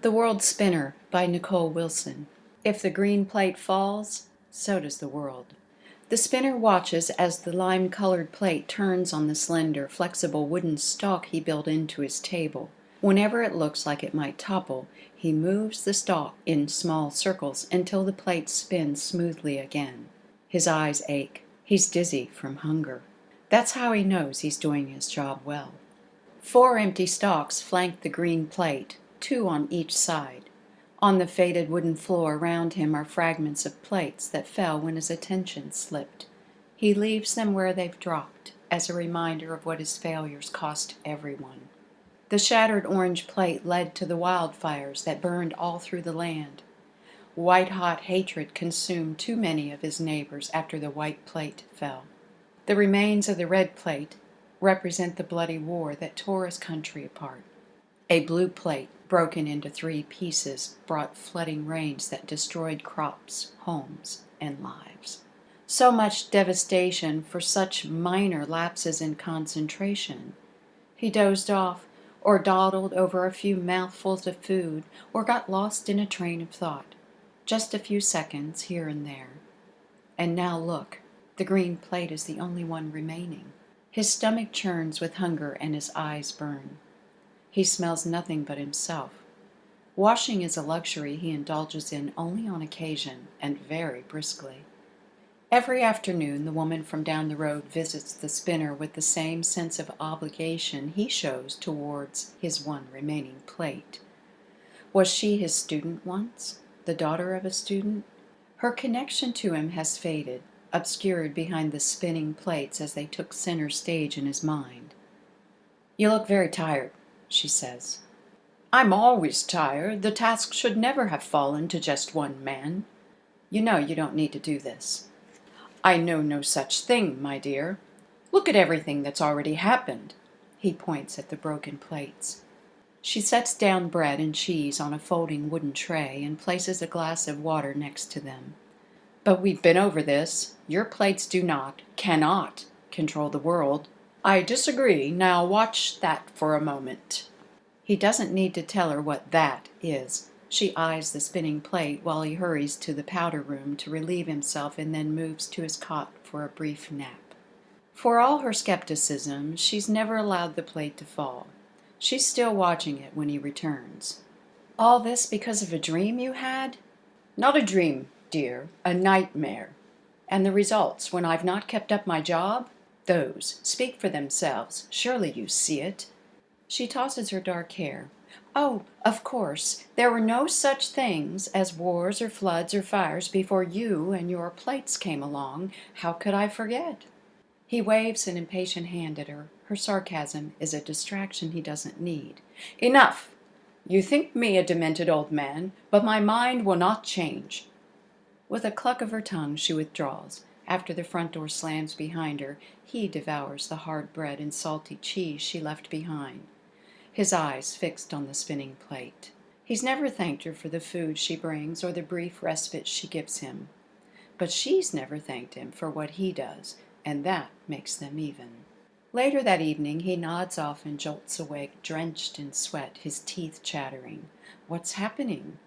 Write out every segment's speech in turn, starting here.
The World Spinner by Nicole Willson. If the green plate falls, so does the world. The spinner watches as the lime-colored plate turns on the slender, flexible wooden stalk he built into his table. Whenever it looks like it might topple, he moves the stalk in small circles until the plate spins smoothly again. His eyes ache. He's dizzy from hunger. That's how he knows he's doing his job well. 4 empty stalks flank the green plate, 2 on each side. On the faded wooden floor around him are fragments of plates that fell when his attention slipped. He leaves them where they've dropped, as a reminder of what his failures cost everyone. The shattered orange plate led to the wildfires that burned all through the land. White-hot hatred consumed too many of his neighbors after the white plate fell. The remains of the red plate represent the bloody war that tore his country apart. A blue plate, broken into 3 pieces, brought flooding rains that destroyed crops, homes, and lives. So much devastation for such minor lapses in concentration. He dozed off, or dawdled over a few mouthfuls of food, or got lost in a train of thought. Just a few seconds here and there. And now look, the green plate is the only one remaining. His stomach churns with hunger and his eyes burn. He smells nothing but himself. Washing is a luxury he indulges in only on occasion, and very briskly. Every afternoon the woman from down the road visits the spinner with the same sense of obligation he shows towards his one remaining plate. Was she his student once, the daughter of a student? Her connection to him has faded, obscured behind the spinning plates as they took center stage in his mind. "You look very tired," she says. "I'm always tired. The task should never have fallen to just one man. You know you don't need to do this." "I know no such thing, my dear. Look at everything that's already happened." He points at the broken plates. She sets down bread and cheese on a folding wooden tray and places a glass of water next to them. "But we've been over this. Your plates do not, cannot, control the world." "I disagree. Now watch that for a moment." He doesn't need to tell her what that is. She eyes the spinning plate while he hurries to the powder room to relieve himself and then moves to his cot for a brief nap. For all her skepticism, she's never allowed the plate to fall. She's still watching it when he returns. "All this because of a dream you had?" "Not a dream, dear, a nightmare. And the results, when I've not kept up my job? Those speak for themselves. Surely you see it." She tosses her dark hair. "Oh, of course, there were no such things as wars or floods or fires before you and your plates came along. How could I forget?" He waves an impatient hand at her. Her sarcasm is a distraction he doesn't need. "Enough! You think me a demented old man, but my mind will not change." With a cluck of her tongue she withdraws. After the front door slams behind her, he devours the hard bread and salty cheese she left behind, his eyes fixed on the spinning plate. He's never thanked her for the food she brings or the brief respite she gives him. But she's never thanked him for what he does, and that makes them even. Later that evening he nods off and jolts awake, drenched in sweat, his teeth chattering. What's happening?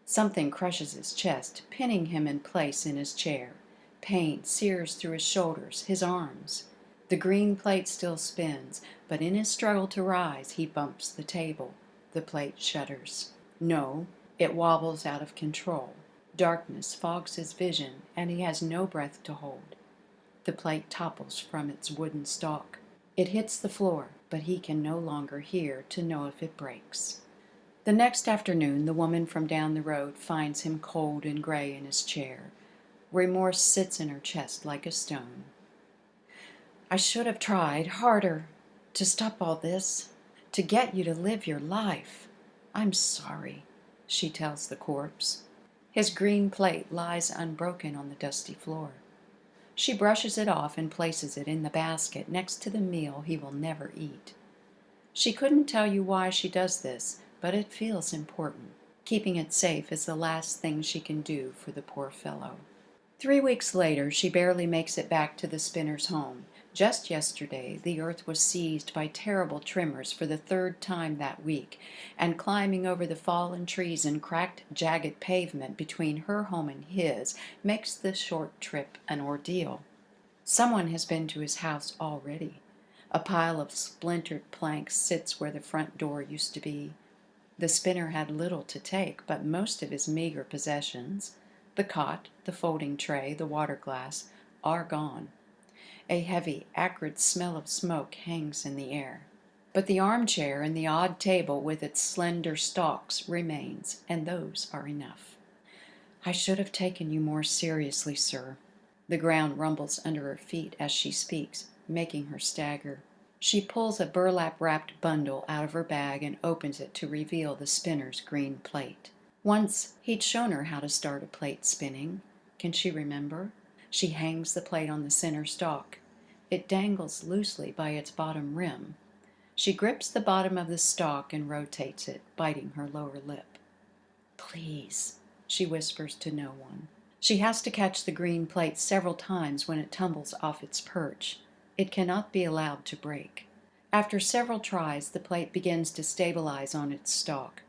Something crushes his chest, pinning him in place in his chair. Pain sears through his shoulders, his arms. The green plate still spins, but in his struggle to rise, he bumps the table. The plate shudders. No, it wobbles out of control. Darkness fogs his vision, and he has no breath to hold. The plate topples from its wooden stalk. It hits the floor, but he can no longer hear to know if it breaks. The next afternoon, the woman from down the road finds him cold and gray in his chair. Remorse sits in her chest like a stone. "I should have tried harder to stop all this, to get you to live your life. I'm sorry," she tells the corpse. His green plate lies unbroken on the dusty floor. She brushes it off and places it in the basket next to the meal he will never eat. She couldn't tell you why she does this, but it feels important. Keeping it safe is the last thing she can do for the poor fellow. 3 weeks later, she barely makes it back to the spinner's home. Just yesterday the earth was seized by terrible tremors for the third time that week, and climbing over the fallen trees and cracked, jagged pavement between her home and his makes the short trip an ordeal. Someone has been to his house already. A pile of splintered planks sits where the front door used to be. The spinner had little to take, but most of his meager possessions, the cot, the folding tray, the water glass, are gone. A heavy, acrid smell of smoke hangs in the air. But the armchair and the odd table with its slender stalks remains, and those are enough. I should have taken you more seriously, sir. The ground rumbles under her feet as she speaks, making her stagger. She pulls a burlap-wrapped bundle out of her bag and opens it to reveal the spinner's green plate. Once he'd shown her how to start a plate spinning. Can she remember? She hangs the plate on the center stalk. It dangles loosely by its bottom rim. She grips the bottom of the stalk and rotates it, biting her lower lip. "Please," she whispers to no one. She has to catch the green plate several times when it tumbles off its perch. It cannot be allowed to break. After several tries, the plate begins to stabilize on its stalk.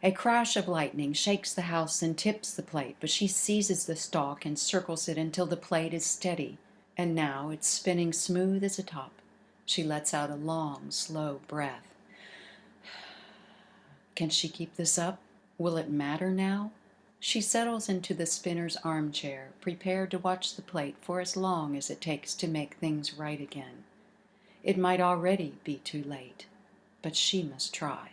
A crash of lightning shakes the house and tips the plate, but she seizes the stalk and circles it until the plate is steady. And now it's spinning smooth as a top. She lets out a long, slow breath. Can she keep this up? Will it matter now? She settles into the spinner's armchair, prepared to watch the plate for as long as it takes to make things right again. It might already be too late, but she must try.